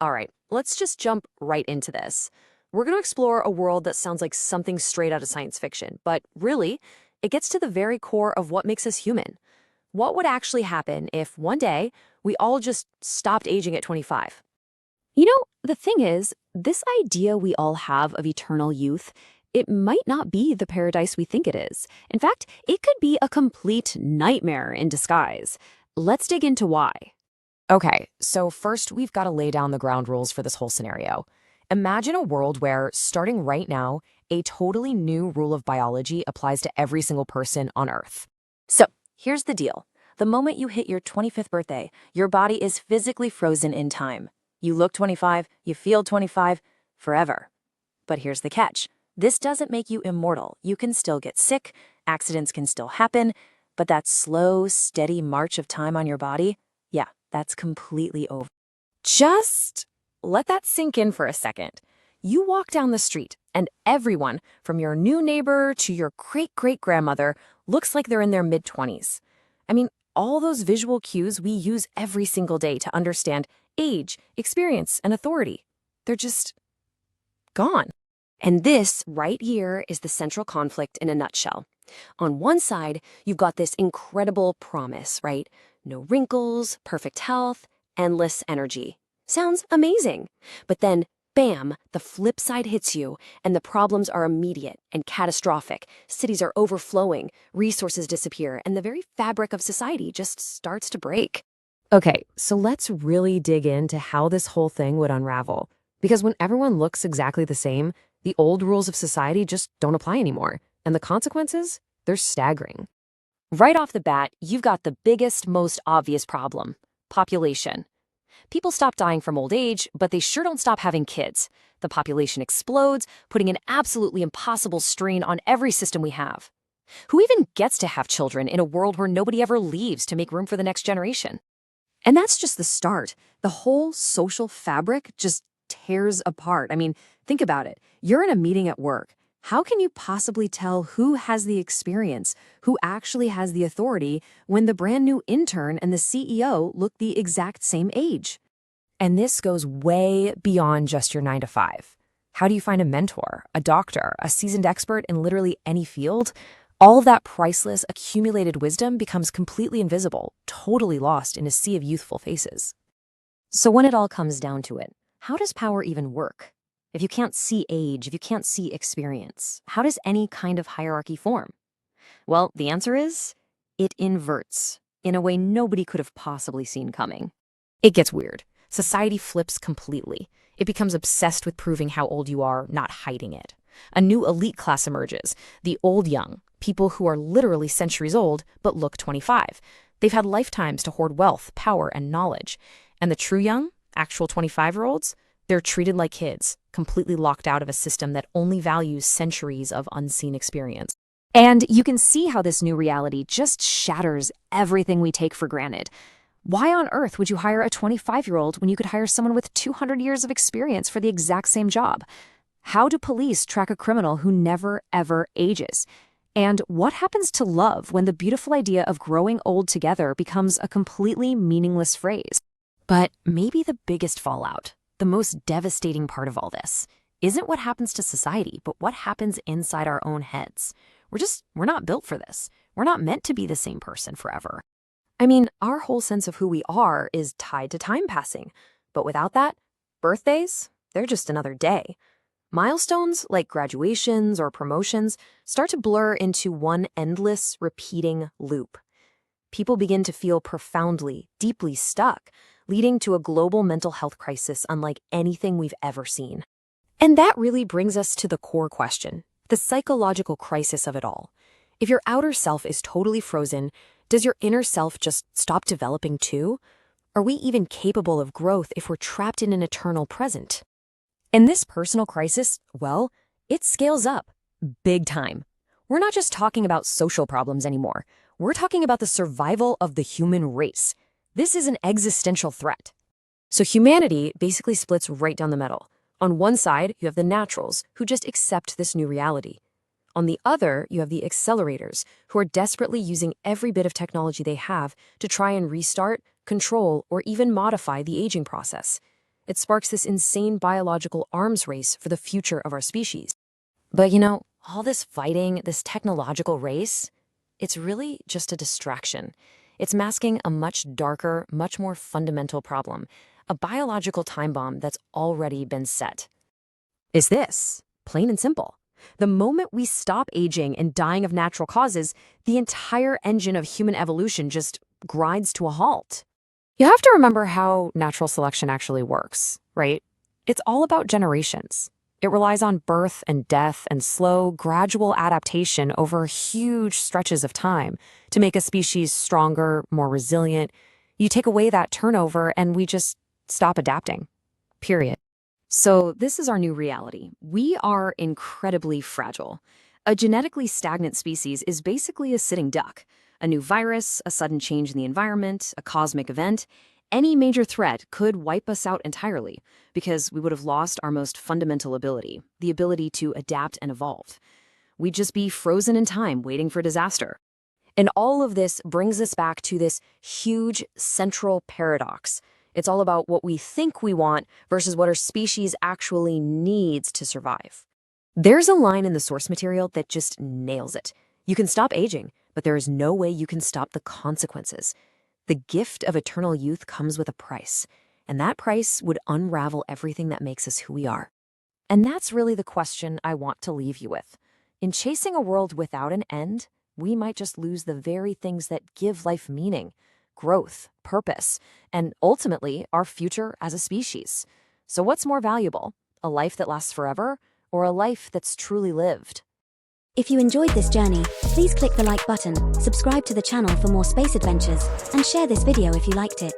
All right, let's just jump right into this. We're going to explore a world that sounds like something straight out of science fiction, but really, it gets to the very core of what makes us human. What would actually happen if one day we all just stopped aging at 25? The thing is, this idea we all have of eternal youth, it might not be the paradise we think it is. In fact, it could be a complete nightmare in disguise. Let's dig into why. Okay, so first we've got to lay down the ground rules for this whole scenario. Imagine a world where, starting right now, a totally new rule of biology applies to every single person on Earth. So, here's the deal. The moment you hit your 25th birthday, your body is physically frozen in time. You look 25, you feel 25, forever. But here's the catch. This doesn't make you immortal. You can still get sick, accidents can still happen, but that slow, steady march of time on your body, yeah, that's completely over. Just let that sink in for a second. You walk down the street, and everyone, from your new neighbor to your great-great-grandmother, looks like they're in their mid-20s. I mean, all those visual cues we use every single day to understand age, experience, and authority. They're just gone. And this right here is the central conflict in a nutshell. On one side, you've got this incredible promise, right? No wrinkles, perfect health, endless energy. Sounds amazing. But then, bam, the flip side hits you, and the problems are immediate and catastrophic. Cities are overflowing, resources disappear, and the very fabric of society just starts to break. Okay, so let's really dig into how this whole thing would unravel. Because when everyone looks exactly the same, the old rules of society just don't apply anymore. And the consequences? They're staggering. Right off the bat, you've got the biggest, most obvious problem: population. People stop dying from old age, but they sure don't stop having kids. The population explodes, putting an absolutely impossible strain on every system we have. Who even gets to have children in a world where nobody ever leaves to make room for the next generation? And that's just the start. The whole social fabric just tears apart. I mean, think about it. You're in a meeting at work. How can you possibly tell who has the experience, who actually has the authority, when the brand new intern and the CEO look the exact same age? And this goes way beyond just your 9 to 5. How do you find a mentor, a doctor, a seasoned expert in literally any field? All of that priceless, accumulated wisdom becomes completely invisible, totally lost in a sea of youthful faces. So when it all comes down to it, how does power even work? If you can't see age, if you can't see experience, how does any kind of hierarchy form? Well, the answer is, it inverts in a way nobody could have possibly seen coming. It gets weird. Society flips completely. It becomes obsessed with proving how old you are, not hiding it. A new elite class emerges, the old young, people who are literally centuries old but look 25. They've had lifetimes to hoard wealth, power, and knowledge. And the true young, actual 25-year-olds, they're treated like kids, completely locked out of a system that only values centuries of unseen experience. And you can see how this new reality just shatters everything we take for granted. Why on earth would you hire a 25-year-old when you could hire someone with 200 years of experience for the exact same job? How do police track a criminal who never, ever ages? And what happens to love when the beautiful idea of growing old together becomes a completely meaningless phrase? But maybe the biggest fallout, the most devastating part of all this, isn't what happens to society, but what happens inside our own heads. We're not built for this. We're not meant to be the same person forever. I mean, our whole sense of who we are is tied to time passing. But without that, birthdays, they're just another day. Milestones, like graduations or promotions, start to blur into one endless, repeating loop. People begin to feel profoundly, deeply stuck, leading to a global mental health crisis unlike anything we've ever seen. And that really brings us to the core question, the psychological crisis of it all. If your outer self is totally frozen, does your inner self just stop developing too? Are we even capable of growth if we're trapped in an eternal present? And this personal crisis, well, it scales up, big time. We're not just talking about social problems anymore. We're talking about the survival of the human race. This is an existential threat. So humanity basically splits right down the middle. On one side, you have the naturals, who just accept this new reality. On the other, you have the accelerators, who are desperately using every bit of technology they have to try and restart, control, or even modify the aging process. It sparks this insane biological arms race for the future of our species. But all this fighting, this technological race, it's really just a distraction. It's masking a much darker, much more fundamental problem, a biological time bomb that's already been set. Is this, plain and simple. The moment we stop aging and dying of natural causes, the entire engine of human evolution just grinds to a halt. You have to remember how natural selection actually works, right? It's all about generations. It relies on birth and death and slow, gradual adaptation over huge stretches of time to make a species stronger, more resilient. You take away that turnover and we just stop adapting. Period. So this is our new reality. We are incredibly fragile. A genetically stagnant species is basically a sitting duck. A new virus, a sudden change in the environment, a cosmic event, any major threat could wipe us out entirely because we would have lost our most fundamental ability, the ability to adapt and evolve. We'd just be frozen in time waiting for disaster. And all of this brings us back to this huge central paradox. It's all about what we think we want versus what our species actually needs to survive. There's a line in the source material that just nails it. You can stop aging, but there is no way you can stop the consequences. The gift of eternal youth comes with a price, and that price would unravel everything that makes us who we are. And that's really the question I want to leave you with. In chasing a world without an end, we might just lose the very things that give life meaning, growth, purpose, and ultimately our future as a species. So what's more valuable, a life that lasts forever or a life that's truly lived? If you enjoyed this journey, please click the like button, subscribe to the channel for more space adventures, and share this video if you liked it.